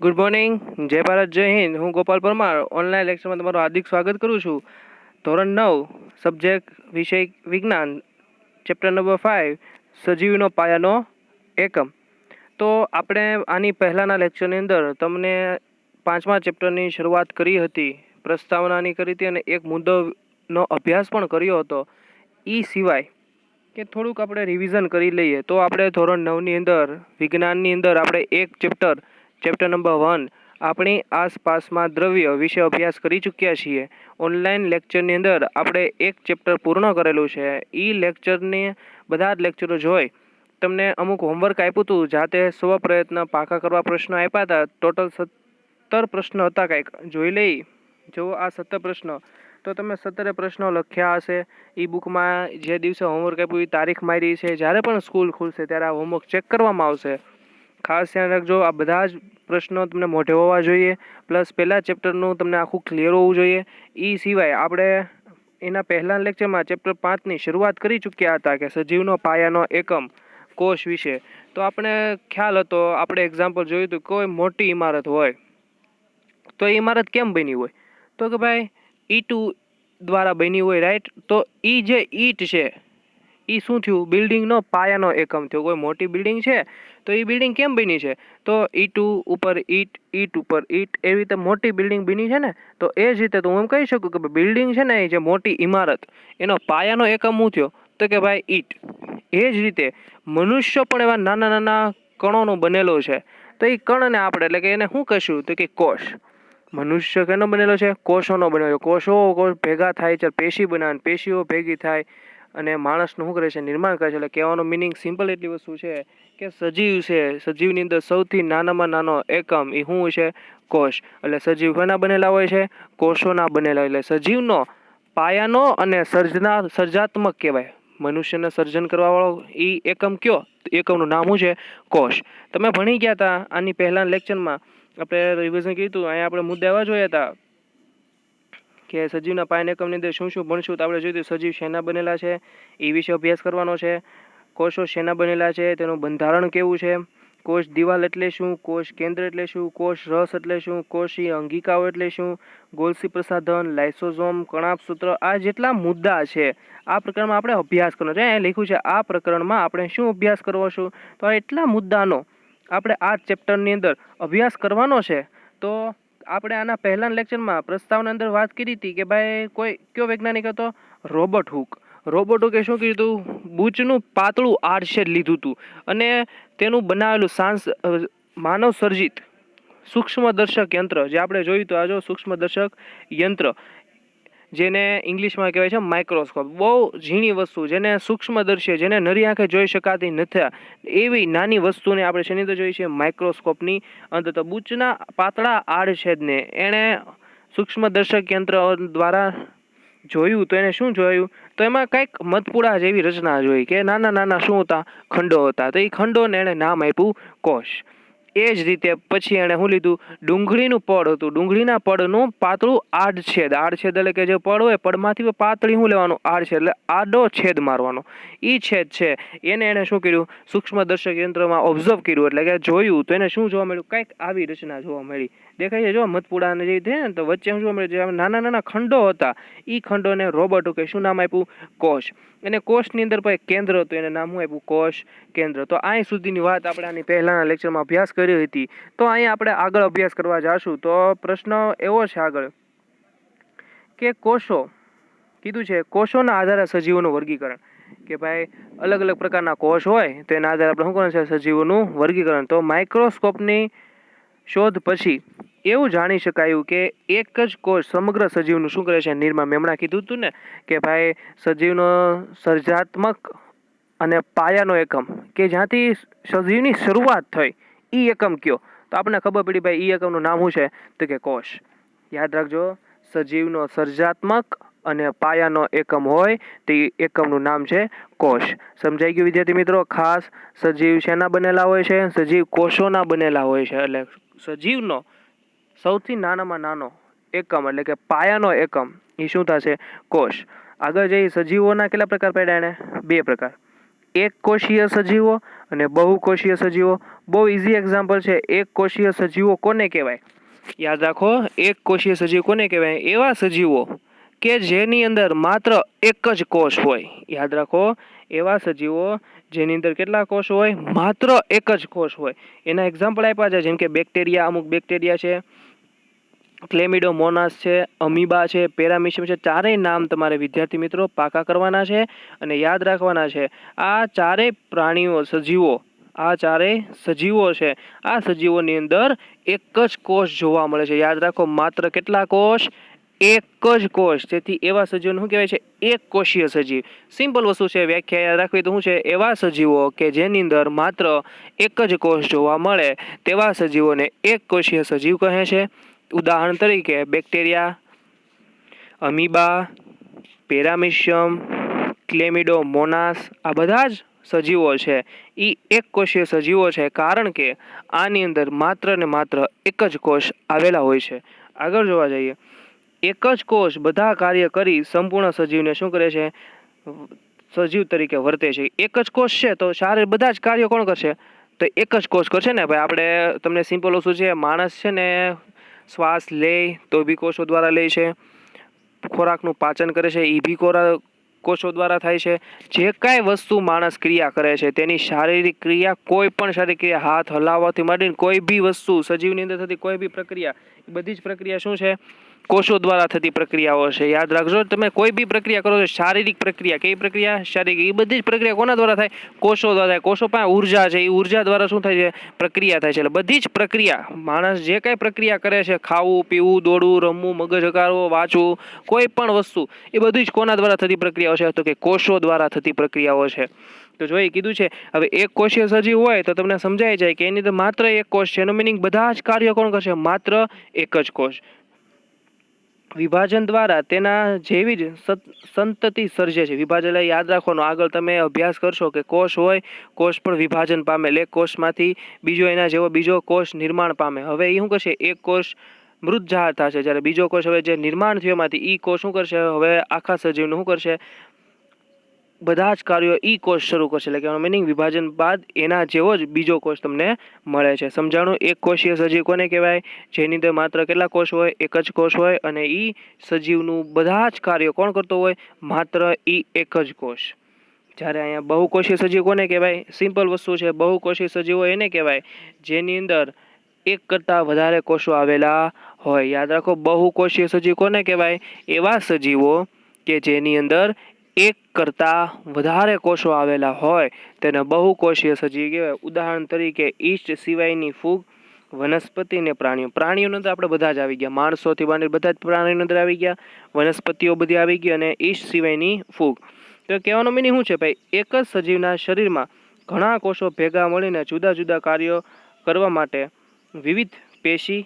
Good morning, જય ભારત, જય હિન્દ. હું ગોપાલ પરમાર ઓનલાઈન લેક્ચરમાં તમારું હાર્દિક સ્વાગત કરું છું. ધોરણ 9 સબ્જેક્ટ વિષય વિજ્ઞાન, ચેપ્ટર નંબર 5 સજીવનો પાયાનો એકમ. તો આપણે આની પહેલાંના લેક્ચરની અંદર તમને 5મા ચેપ્ટરની શરૂઆત કરી હતી, પ્રસ્તાવનાની કરી હતી અને એક મુદ્દાનો અભ્યાસ પણ કર્યો હતો. એ સિવાય કે થોડુંક આપણે રિવિઝન કરી લઈએ તો આપણે ધોરણ 9ની અંદર વિજ્ઞાનની અંદર આપણે એક ચેપ્ટર નંબર 1 આપણી આસપાસમાં દ્રવ્ય વિશે અભ્યાસ કરી ચૂક્યા છીએ. ઓનલાઈન લેક્ચરની અંદર આપણે એક ચેપ્ટર પૂર્ણ કરેલું છે. એ લેક્ચરની બધા જ લેક્ચરો જોઈ તમને અમુક હોમવર્ક આપ્યું હતું, જાતે સ્વપ્રયત્ન પાકા કરવા પ્રશ્નો આપ્યા હતા. ટોટલ 17 પ્રશ્નો હતા કંઈક. જોઈ લઈ જો આ 17 પ્રશ્નો તો તમે 17 પ્રશ્નો લખ્યા હશે. એ બુકમાં જે દિવસે હોમવર્ક આપ્યું એ તારીખ મારી છે. જ્યારે પણ સ્કૂલ ખુલશે ત્યારે આ હોમવર્ક ચેક કરવામાં આવશે. ખાસ ધ્યાન રાખજો, આ બધા જ પ્રશ્નો તમને મોઢે હોવા જોઈએ, પ્લસ પહેલા ચેપ્ટરનું તમને આખું ક્લિયર હોવું જોઈએ. એ સિવાય આપણે એના પહેલા લેક્ચરમાં ચેપ્ટર 5ની શરૂઆત કરી ચૂક્યા હતા કે સજીવનો પાયાનો એકમ કોષ વિશે. તો આપણે ખ્યાલ હતો, આપણે એક્ઝામ્પલ જોયું હતું, કોઈ મોટી ઇમારત હોય તો એ ઇમારત કેમ બની હોય? તો કે ભાઈ ઈંટો દ્વારા બની હોય, રાઈટ. તો એ જે ઈંટ છે એ શું થયું? બિલ્ડિંગનો પાયાનો એકમ થયો. કોઈ મોટી બિલ્ડિંગ છે તો એ બિલ્ડિંગ કેમ બની છે? તો ઈંટ ઉપર ઈંટ, ઈંટ ઉપર ઈંટ, એવી રીતે મોટી બિલ્ડિંગ બની છે ને. તો એ જ રીતે તો હું એમ કહી શકું કે બિલ્ડિંગ છે ને, એ જે મોટી ઇમારત, એનો પાયાનો એકમ શું થયો? તો કે ભાઈ ઈંટ. એ જ રીતે મનુષ્ય પણ એવા નાના નાના કણોનો બનેલો છે. તો એ કણને આપણે એટલે કે એને શું કહીશું? તો કે કોષ. મનુષ્ય કેનો બનેલો છે? કોષોનો બનેલો. કોષો ભેગા થાય છે, પેશી બનાવે, પેશીઓ ભેગી થાય અને માણસનું શું કરે છે? નિર્માણ કરે છે. એટલે કહેવાનો મિનિંગ સિમ્પલ એટલી વસ્તુ છે કે સજીવ છે, સજીવની અંદર સૌથી નાનામાં નાનો એકમ એ શું છે? કોષ. એટલે સજીવ કોના બનેલા હોય છે? કોષોના બનેલા. એટલે સજીવનો પાયાનો અને સર્જાત્મક કહેવાય. મનુષ્યને સર્જન કરવા વાળો એ એકમ કયો? એકમનું નામ શું છે? કોષ. તમે ભણી ગયા હતા આની પહેલા લેક્ચરમાં, આપણે રિવિઝન કીધું. અહીંયા આપણે મુદ્દા એવા જોયા હતા કે સજીવના પાયાના એકમની અંદર શું શું ભણશું. તો આપણે જોયું સજીવ શેના બનેલા છે એ વિશે અભ્યાસ કરવાનો છે. કોષો શેના બનેલા છે, તેનું બંધારણ કેવું છે, કોષ દિવાલ એટલે શું, કોષ કેન્દ્ર એટલે શું, કોષ રસ એટલે શું, કોષીય અંગિકાઓ એટલે શું, ગોલ્સી પ્રસાધન, લાઇસોઝોમ, કણાભસૂત્ર, આ જેટલા મુદ્દા છે આ પ્રકરણમાં આપણે અભ્યાસ કરવાનો છે. અહીં લખ્યું છે આ પ્રકરણમાં આપણે શું અભ્યાસ કરવો છું? તો આ એટલા મુદ્દાનો આપણે આ ચેપ્ટરની અંદર અભ્યાસ કરવાનો છે. તો આપણે આના પહેલા લેક્ચરમાં પ્રસ્તાવના અંદર વાત કરી હતી કે ભાઈ કોઈ કયો વૈજ્ઞાનિક હતો? Robert hook. રોબર્ટ હુકે શું કીધું? બૂચનું પાતળું આડછેદ લીધું હતું અને તેનું બનાવેલું માનવ સર્જિત સૂક્ષ્મદર્શક યંત્ર, જે આપણે જોયું તો આ જો સૂક્ષ્મદર્શક યંત્ર, જેને ઇંગ્લિશમાં કહેવાય છે માઇક્રોસ્કોપ. બહુ ઝીણી વસ્તુ, જેને સૂક્ષ્મદર્શી, જેને નરી આંખે જોઈ શકાતી નથી, એવી નાની વસ્તુને આપણે શેની અંદર જોઈ છે? માઇક્રોસ્કોપની અંદર. તો બૂચના પાતળા આડછેદને એણે સૂક્ષ્મદર્શક યંત્ર દ્વારા જોયું. તો એને શું જોયું? તો એમાં કંઈક મધપુડા જેવી રચના જોઈ કે નાના નાના શું હતા? ખંડો હતા. તો એ ખંડોને એણે નામ આપ્યું કોષ. એ જ રીતે પછી એણે શું લીધું? ડુંગળીનું પડ હતું. ડુંગળીના પડનું પાતળું આડછેદ. આડછેદ એટલે કે જે પડ હોય, પડમાંથી પાતળી શું લેવાનું? આડછેદ એટલે આડો છેદ મારવાનો. એ છેદ છે એને એણે શું કર્યું? સૂક્ષ્મદર્શક યંત્રમાં ઓબ્ઝર્વ કર્યું, એટલે કે જોયું. તો એને શું જોવા મળ્યું? કંઈક આવી રચના જોવા મળી. દેખાય છે જો મધપુડાને જે છે ને, તો વચ્ચે શું જોવા મળે? જે નાના નાના ખંડો હતા, એ ખંડોને રોબર્ટ હુકે શું નામ આપ્યું? કોષ. અને કોષની અંદર પણ કેન્દ્ર હતું, એને નામ શું આપ્યું? કોષ કેન્દ્ર. તો અહીં સુધીની વાત આપણે આની પહેલાના લેક્ચરમાં અભ્યાસ કરી હતી. તો અહીંયા આપણે આગળ અભ્યાસ કરવા જાશું. તો પ્રશ્ન એવો છે આગળ કે કોષો કીધું છે, કોષોના આધારે સજીવોનું વર્ગીકરણ. કે ભાઈ અલગ અલગ પ્રકારના કોષ હોય તો એના આધારે આપણે શું કરવાનું છે? સજીવોનું વર્ગીકરણ. તો માઇક્રોસ્કોપની શોધ પછી એવું જાણી શકાયું કે એક જ કોષ સમગ્ર સજીવનું શું કરે છે? નિર્માણ. મેં હમણાં કીધું હતું ને કે ભાઈ સજીવનો સર્જાત્મક અને પાયાનો એકમ કે જ્યાંથી સજીવની શરૂઆત થઈ એ એકમ કયો? તો આપણને ખબર પડી ભાઈ એ એકમનું નામ શું છે? તો કે કોષ. યાદ રાખજો, સજીવનો સર્જાત્મક અને પાયાનો એકમ હોય તો એ એકમનું નામ છે કોષ. સમજાઈ ગયું વિદ્યાર્થી મિત્રો? ખાસ સજીવ શેના બનેલા હોય છે? સજીવ કોષોના બનેલા હોય છે. એટલે સજીવનો સૌથી નાનામાં નાનો એકમ એટલે કે પાયાનો એકમ એ શું થશે? કોષ. આગળ જઈ સજીવોના કેટલા પ્રકાર પડ્યા? એને 2 પ્રકાર. એક કોષીય સજીવો અને બહુકોષીય સજીવો. બહુ ઇઝી એક્ઝામ્પલ છે. એક કોષીય સજીવો કોને કહેવાય? યાદ રાખો, એક કોષીય સજીવ કોને કહેવાય? એવા સજીવો કે જેની અંદર માત્ર એક જ કોષ હોય. યાદ રાખો, એવા સજીવો જેની અંદર કેટલા કોષ હોય? માત્ર એક જ કોષ હોય. એના એક્ઝામ્પલ આપ્યા છે, જેમ કે બેક્ટેરિયા, અમુક બેક્ટેરિયા છે, ક્લેમિડોમોનાસ છે, અમીબા છે, પેરામિશિયમ છે. ચારેય નામ તમારે વિદ્યાર્થી મિત્રો પાકા કરવાના છે અને યાદ રાખવાના છે. આ ચારેય પ્રાણીઓ, સજીવો, આ ચારેય સજીવો છે, આ સજીવોની અંદર એક જ કોષ જોવા મળે છે. યાદ રાખો, માત્ર કેટલા કોષ? એક જ કોષ. તેથી એવા સજીવોને શું કહેવાય છે? એક કોષીય સજીવ. સિમ્પલ વસ્તુ છે, વ્યાખ્યા યાદ રાખવી તો શું છે? એવા સજીવો કે જેની અંદર માત્ર એક જ કોષ જોવા મળે તેવા સજીવોને એક કોષીય સજીવ કહે છે. ઉદાહરણ તરીકે બેક્ટેરિયા, અમીબા, પેરામિશિયમ, ક્લેમિડોમોનાસ, આ બધા જ સજીવો છે એ એક કોષીય સજીવો છે, કારણ કે આની અંદર માત્ર ને માત્ર એક જ કોષ આવેલા હોય છે. આગળ જોવા જઈએ, એક જ કોષ બધા કાર્ય કરી સંપૂર્ણ સજીવને શું કરે છે? સજીવ તરીકે વર્તે છે. એક જ કોષ છે તો સારે બધા જ કાર્યો કોણ કરશે? તો એક જ કોષ કરશે ને ભાઈ. આપણે તમને સિમ્પલ વસ્તુ છે, માણસ છે ને શ્વાસ લે તો બી કોષો દ્વારા લે છે, ખોરાકનું પાચન કરે છે એ બી કોષો દ્વારા થાય છે. જે કાંઈ વસ્તુ માણસ ક્રિયા કરે છે તેની શારીરિક ક્રિયા, કોઈ પણ શારીરિક ક્રિયા, હાથ હલાવવાથી માંડીને કોઈ બી વસ્તુ સજીવની અંદર થતી કોઈ બી પ્રક્રિયા, એ બધી જ પ્રક્રિયા શું છે? કોષો દ્વારા થતી પ્રક્રિયાઓ છે. યાદ રાખજો, તમે કોઈ બી પ્રક્રિયા કરો છો, શારીરિક પ્રક્રિયા, કઈ પ્રક્રિયા? શારીરિક. એ બધી જ પ્રક્રિયા કોના દ્વારા થાય? કોષો દ્વારા થાય. કોષો પાસે ઉર્જા છે, એ ઉર્જા દ્વારા શું થાય છે? પ્રક્રિયા થાય છે. એટલે બધી જ પ્રક્રિયા, માણસ જે કાંઈ પ્રક્રિયા કરે છે, ખાવું, પીવું, દોડવું, રમવું, મગજ હકારવો, વાંચવું, કોઈ પણ વસ્તુ, એ બધી જ કોના દ્વારા થતી પ્રક્રિયાઓ છે? તો કે કોષો દ્વારા થતી પ્રક્રિયાઓ છે. તો જો એ કીધું છે, હવે એક કોષીય સજીવ હોય તો તમને સમજાઈ જાય કે એની અંદર માત્ર એક કોષ છે. એનો મિનિંગ બધા જ કાર્યો કોણ કરશે? માત્ર એક જ કોષ. વિભાજન દ્વારા તેના જેવી જ સંતતિ સર્જે છે. વિભાજન યાદ રાખવાનું, આગળ તમે અભ્યાસ કરશો કે કોષ હોય, કોષ પણ વિભાજન પામે. એક કોષમાંથી બીજો એના જેવો બીજો કોષ નિર્માણ પામે. હવે એ શું કરશે? એક કોષ મૃત જાહેર થશે, જ્યારે બીજો કોષ હવે જે નિર્માણ થયો એમાંથી એ કોષ શું કરશે? હવે આખા સજીવનું શું કરશે? બધા જ કાર્યો ઈ કોષ શરૂ કરશે. એટલે કે મિનિંગ વિભાજન બાદ એના જેવો જ બીજો કોષ તમને મળે છે. સમજાણું? એક કોષીય સજીવ કોને કહેવાય? જેની અંદર માત્ર કેટલા કોષ હોય? એક જ કોષ હોય અને ઈ સજીવનું બધા જ કાર્યો કોણ કરતો હોય? માત્ર ઈ એક જ કોષ. જ્યારે અહીંયા બહુકોષીય સજીવ કોને કહેવાય? સિમ્પલ વસ્તુ છે, બહુકોષીય સજીવો એને કહેવાય જેની અંદર એક કરતાં વધારે કોષો આવેલા હોય. યાદ રાખો, બહુકોષીય સજીવ કોને કહેવાય? એવા સજીવો કે જેની અંદર એક કરતાં વધારે કોષો આવેલા હોય તેને બહુકોષીય સજીવ કહેવાય. ઉદાહરણ તરીકે ઈસ્ટ સિવાયની ફૂગ, વનસ્પતિ ને પ્રાણીઓ. પ્રાણીઓની અંદર આપણે બધા જ આવી ગયા, માણસોથી માંડીને બધા જ પ્રાણીઓની અંદર આવી ગયા, વનસ્પતિઓ બધી આવી ગઈ અને ઈસ્ટ સિવાયની ફૂગ. તો કહેવાનો મિનિંગ શું છે ભાઈ? એક જ સજીવના શરીરમાં ઘણા કોષો ભેગા મળીને જુદા જુદા કાર્યો કરવા માટે વિવિધ પેશી,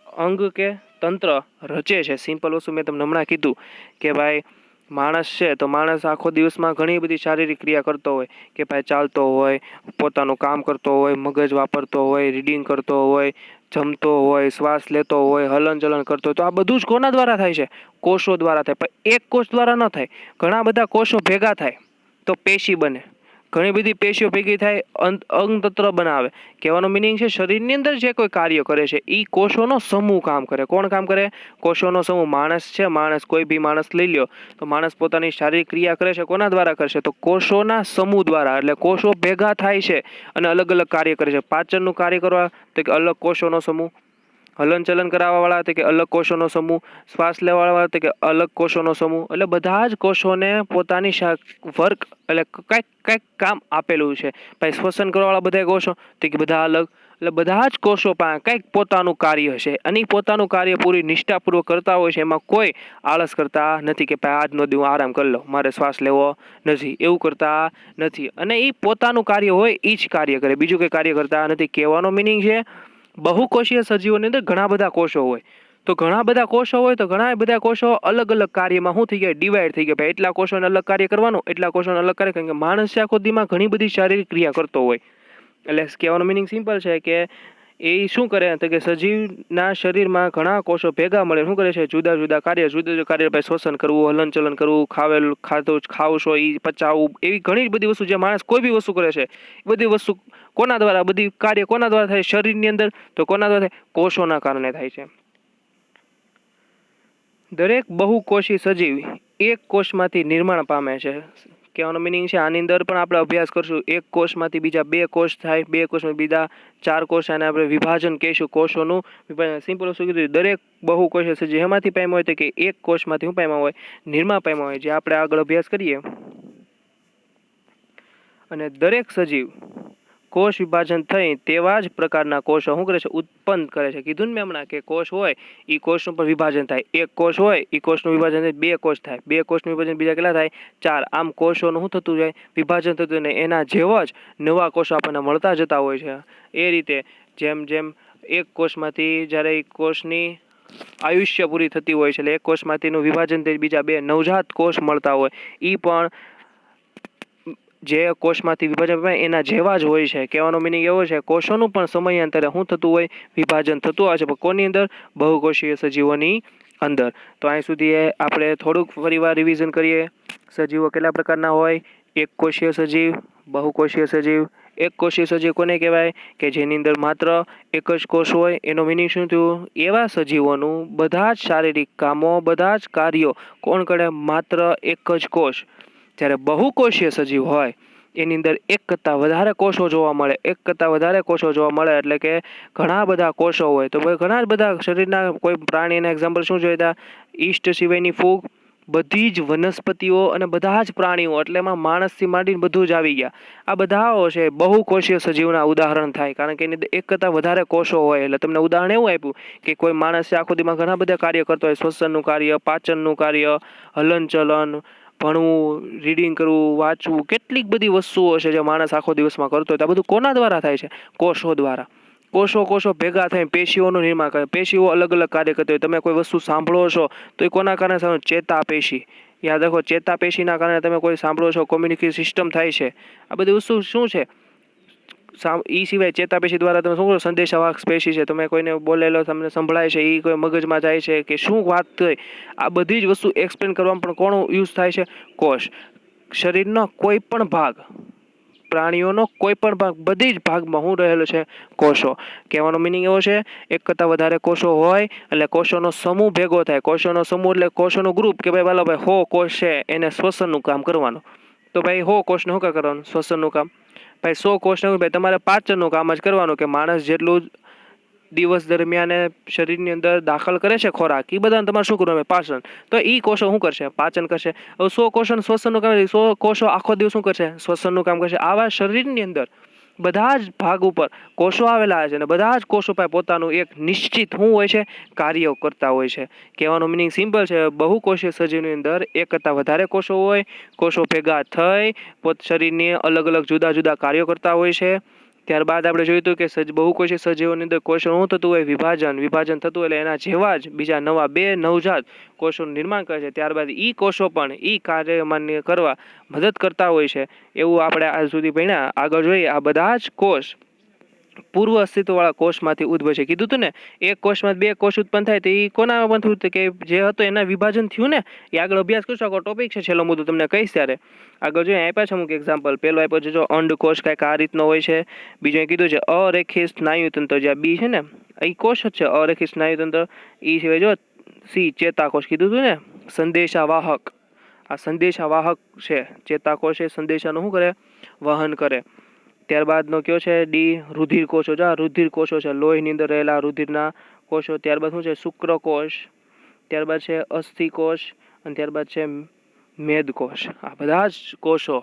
અંગ કે તંત્ર રચે છે. સિમ્પલ વસ્તુ મેં તમને હમણાં કીધું કે ભાઈ માણસ છે તો માણસ આખો દિવસમાં ઘણી બધી શારીરિક ક્રિયા કરતો હોય કે ભાઈ ચાલતો હોય, પોતાનું કામ કરતો હોય, મગજ વાપરતો હોય, રીડિંગ કરતો હોય, જમતો હોય, શ્વાસ લેતો હોય, હલનચલન કરતો હોય. તો આ બધું જ કોના દ્વારા થાય છે? કોષો દ્વારા થાય. પણ એક કોષ દ્વારા ન થાય, ઘણા બધા કોષો ભેગા થાય તો પેશી બને. ઘણી બધી પેશીઓ ભેગી થાય, અંગતંત્ર બનાવે. કહેવાનો મિનિંગ છે શરીરની અંદર જે કોઈ કાર્ય કરે છે એ કોષોનો સમૂહ કામ કરે. કોણ કામ કરે? કોષોનો સમૂહ. માણસ છે, માણસ કોઈ બી માણસ લઈ લ્યો તો માણસ પોતાની શારીરિક ક્રિયા કરે છે, કોના દ્વારા કરશે? તો કોષોના સમૂહ દ્વારા. એટલે કોષો ભેગા થાય છે અને અલગ અલગ કાર્ય કરે છે. પાચનનું કાર્ય કરવા તો કે અલગ કોષોનો સમૂહ, હલનચલન કરાવવાવાળા તો કે અલગ કોષોનો સમૂહ, શ્વાસ લેવાવાળા તો કે અલગ કોષોનો સમૂહ. એટલે બધા જ કોષોને પોતાની વર્ક એટલે કંઈક કામ આપેલું છે. ભાઈ શ્વસન કરવાવાળા બધા કોષો તો કે બધા અલગ. એટલે બધા જ કોષો પાસે કંઈક પોતાનું કાર્ય છે અને પોતાનું કાર્ય પૂરી નિષ્ઠાપૂર્વક કરતા હોય છે. એમાં કોઈ આળસ કરતા નથી કે ભાઈ આજનો દી હું આરામ કરી લઉં, મારે શ્વાસ લેવો નથી, એવું કરતા નથી. અને એ પોતાનું કાર્ય હોય એ જ કાર્ય કરે, બીજું કંઈ કાર્ય કરતા નથી. કહેવાનો મિનિંગ છે બહુકોષીય સજીવોની અંદર ઘણા બધા કોષો હોય. તો ઘણા બધા કોષો હોય તો ઘણા બધા કોષો અલગ અલગ કાર્યમાં શું થઈ ગયા? ડિવાઈડ થઈ ગયા. ભાઈ એટલા કોષોને અલગ કાર્ય કરવાનું, એટલા કોષોને અલગ કાર્ય. કારણ કે માણસ આખો દીમાં ઘણી બધી શારીરિક ક્રિયા કરતો હોય. એટલે કહેવાનો મિનિંગ સિમ્પલ છે કે એ શું કરે તો કે સજીવના શરીરમાં ઘણા કોષો ભેગા મળે શું કરે છે, જુદા જુદા કાર્ય ભાઈ શ્વસન કરવું, હલનચલન કરવું, ખાવું છો એ પચાવવું, એવી ઘણી બધી વસ્તુ જે માણસ કોઈ બી વસ્તુ કરે છે એ બધી વસ્તુ કોના દ્વારા, બધી કાર્ય કોના દ્વારા થાય શરીરની અંદર, તો કોના દ્વારા થાય, કોષોના કારણે થાય છે. દરેક બહુકોષી સજીવ એક કોષમાંથી નિર્માણ પામે છે. કહેવાનો મિનિંગ છે આની અંદર પણ આપણે અભ્યાસ કરશું, એક કોષમાંથી બીજા 2 કોષ થાય, 2 કોષમાંથી બીજા 4 કોષ, અને આપણે વિભાજન કહીશું કોષોનું વિભાજન. સિમ્પલ વસ્તુ કીધું, દરેક બહુકોષી સજીવ એમાંથી પામ્યા હોય તો કે એક કોષમાંથી શું પામ્યા હોય, નિર્માણ પામ્યા હોય, જે આપણે આગળ અભ્યાસ કરીએ. અને દરેક સજીવ કોષ વિભાજન થઈ તેવા જ પ્રકારના કોષો શું કરે છે, ઉત્પન્ન કરે છે. કીધું ને મેં હમણાં કે કોષ હોય એ કોષનું પણ વિભાજન થાય, એક કોષ હોય એ કોષનું વિભાજન થાય 2 કોષ થાય, 2 કોષનું વિભાજન બીજા કેટલા થાય, 4. આમ કોષોનું શું થતું જાય, વિભાજન થતું, ને એના જેવા જ નવા કોષો આપણને મળતા જતા હોય છે. એ રીતે જેમ જેમ એક કોષમાંથી જ્યારે એક કોષની આયુષ્ય પૂરી થતી હોય છે, એટલે એક કોષમાંથીનું વિભાજન થઈ બીજા 2 નવજાત કોષ મળતા હોય, એ પણ જે કોષમાંથી વિભાજન પામે એના જેવા જ હોય છે. કહેવાનો મિનિંગ એવો છે, કોષોનું પણ સમયાંતરે શું થતું હોય, વિભાજન થતું હોય છે, પણ કોની અંદર, બહુકોષીય સજીવોની અંદર. તો અહીં સુધી આપણે થોડુંક ફરીવાર રિવિઝન કરીએ. સજીવો કેટલા પ્રકારના હોય, એક કોષીય સજીવ, બહુકોષીય સજીવ. એક કોષીય સજીવ કોને કહેવાય, કે જેની અંદર માત્ર એક જ કોષ હોય. એનો મિનિંગ શું થયું, એવા સજીવોનું બધા જ શારીરિક કામો, બધા જ કાર્યો કોણ કરે, માત્ર એક જ કોષ. જ્યારે બહુકોષીય સજીવ હોય એની અંદર એક કરતાં વધારે કોષો જોવા મળે, એક કરતાં વધારે કોષો જોવા મળે, એટલે કે ઘણા બધા કોષો હોય. તો ઘણા જ બધા શરીરના કોઈ પ્રાણીના એક્ઝામ્પલ શું જોયા હતા, ઈસ્ટ સિવાયની ફૂગ, બધી જ વનસ્પતિઓ અને બધા જ પ્રાણીઓ, એટલે એમાં માણસથી માંડીને બધું જ આવી ગયા. આ બધાઓ છે બહુકોષીય સજીવના ઉદાહરણ થાય, કારણ કે એની અંદર એક કરતાં વધારે કોષો હોય. એટલે તમને ઉદાહરણ એવું આપ્યું કે કોઈ માણસ આખો દીમાં ઘણા બધા કાર્ય કરતો હોય, શ્વસનનું કાર્ય, પાચનનું કાર્ય, હલનચલન, ભણવું, રીડિંગ કરવું, વાંચવું, કેટલીક બધી વસ્તુઓ છે જે માણસ આખો દિવસમાં કરતો હોય. તો આ બધું કોના દ્વારા થાય છે, કોષો દ્વારા. કોષો ભેગા થઈ પેશીઓનું નિર્માણ કરે. પેશીઓ અલગ અલગ કાર્ય કરતી હોય. તમે કોઈ વસ્તુ સાંભળો છો તો એ કોના કારણે સાંભળો, ચેતાપેશી. યાદ રાખો, ચેતાપેશીના કારણે તમે કોઈ સાંભળો છો, કોમ્યુનિકેશન સિસ્ટમ થાય છે. આ બધી વસ્તુ શું છે, એ સિવાય ચેતાપેશી દ્વારા તમે શું કરો, સંદેશાવાહક પેશી છે, તમે કોઈને બોલેલો તમને સંભળાય છે, એ કોઈ મગજમાં જાય છે કે શું વાત થઈ, આ બધી જ વસ્તુ એક્સપ્લેન કરવામાં પણ કોનો યુઝ થાય છે, કોષ. શરીરનો કોઈ પણ ભાગ, પ્રાણીઓનો કોઈ પણ ભાગ, બધી જ ભાગમાં શું રહેલો છે, કોષો. કહેવાનો મિનિંગ એવો છે, એક કરતાં વધારે કોષો હોય એટલે કોષોનો સમૂહ ભેગો થાય. કોષોનો સમૂહ એટલે કોષોનો ગ્રુપ, કે ભાઈ વાલો ભાઈ 100 કોષ છે, એને શ્વસનનું કામ કરવાનું. તો ભાઈ 100 કોષને શું કરવાનું, શ્વસનનું કામ. ભાઈ 100 કોષને ભાઈ તમારે પાચનનું કામ જ કરવાનું, કે માણસ જેટલું દિવસ દરમિયાન શરીરની અંદર દાખલ કરે છે ખોરાક, એ બધાને તમારે શું કરવાનું, પાચન. તો એ કોષો શું કરશે, પાચન કરશે. હવે 100 કોષોને શ્વસનનું કામ, 100 કોષો આખો દિવસ શું કરશે, શ્વસનનું કામ કરશે. આવા શરીરની અંદર બધા જ ભાગ ઉપર કોષો આવેલા છે, અને બધા જ કોષો પાસે પોતાનું એક નિશ્ચિત શું હોય છે, કાર્ય કરતા હોય છે. કહેવાનો મિનિંગ સિમ્પલ છે, બહુકોષીય સજીવની અંદર એક કરતાં વધારે કોષો હોય. કોષો ભેગા થઈ શરીરની અલગ અલગ જુદા જુદા કાર્યો કરતા હોય છે. ત્યારબાદ આપણે જોયું હતું કે બહુકોષીય સજીવોની અંદર કોષો શું થતું હોય, વિભાજન થતું હોય, એટલે એના જેવા જ બીજા નવા 2 નવજાત કોષોનું નિર્માણ કરે છે. ત્યારબાદ ઈ કોષો પણ ઈ કાર્ય માન્ય કરવા મદદ કરતા હોય છે. એવું આપણે આજ સુધી ભણ્યા. આગળ જોઈએ, આ બધા જ કોષ પૂર્વ અસ્તિત્વવાળા કોષમાંથી ઉદ્ભવે છે. કીધું હતું ને, એક કોષમાં 2 કોષ ઉત્પન્ન થાય, તો એ કોના પણ થયું, કે જે હતો એના વિભાજન થયું ને. એ આગળ અભ્યાસ કરશો, આગળ ટોપિક છે, છેલ્લો મુદ્દો તમને કહીશ ત્યારે. આગળ જોઈએ, આપ્યા છે અમુક એક્ઝામ્પલ. પેલો આપ્યો છે જો અંડકોષ, કાંઈક આ રીતનો હોય છે. બીજો એ કીધું છે અરેખીય સ્નાયુતંત્ર, જે આ બી છે ને એ કોષ જ છે, અરેખીય સ્નાયુતંત્ર. એ સિવાય જો સી ચેતાકોષ કીધું હતું ને, સંદેશાવાહક. આ સંદેશાવાહક છે, ચેતાકોષ એ સંદેશાનું શું કરે, વહન કરે. ત્યારબાદનો કયો છે ડી, રુધિર કોષો. જો રુધિર કોષો છે, લોહીની અંદર રહેલા રુધિરના કોષો. ત્યારબાદ શું છે, શુક્રકોષ. ત્યારબાદ છે અસ્થિકોષ, અને ત્યારબાદ છે મેદકોષ. આ બધા જ કોષો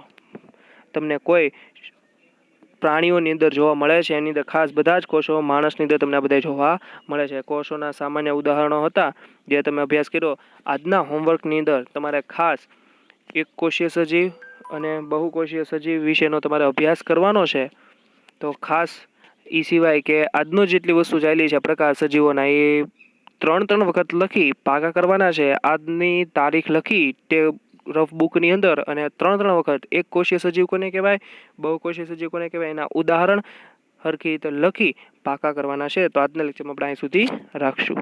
તમને કોઈ પ્રાણીઓની અંદર જોવા મળે છે. એની અંદર ખાસ બધા જ કોષો માણસની અંદર તમને બધા જોવા મળે છે. કોષોના સામાન્ય ઉદાહરણો હતા જે તમે અભ્યાસ કર્યો. આજના હોમવર્કની અંદર તમારે ખાસ એક કોષીય સજીવ અને બહુકોષીય સજીવ વિશેનો તમારે અભ્યાસ કરવાનો છે. તો ખાસ એ સિવાય કે આજનો જેટલી વસ્તુ ચાલી છે પ્રકાર સજીવોના, એ 3 વખત લખી પાકા કરવાના છે. આજની તારીખ લખી તે રફ બુકની અંદર, અને 3 વખત એક કોષીય સજીવ કોને કહેવાય, બહુકોષીય સજીવ કોને કહેવાય, એના ઉદાહરણ સરખી રીતે લખી પાકા કરવાના છે. તો આજના લેક્ચરમાં આપણે અહીં સુધી રાખશું.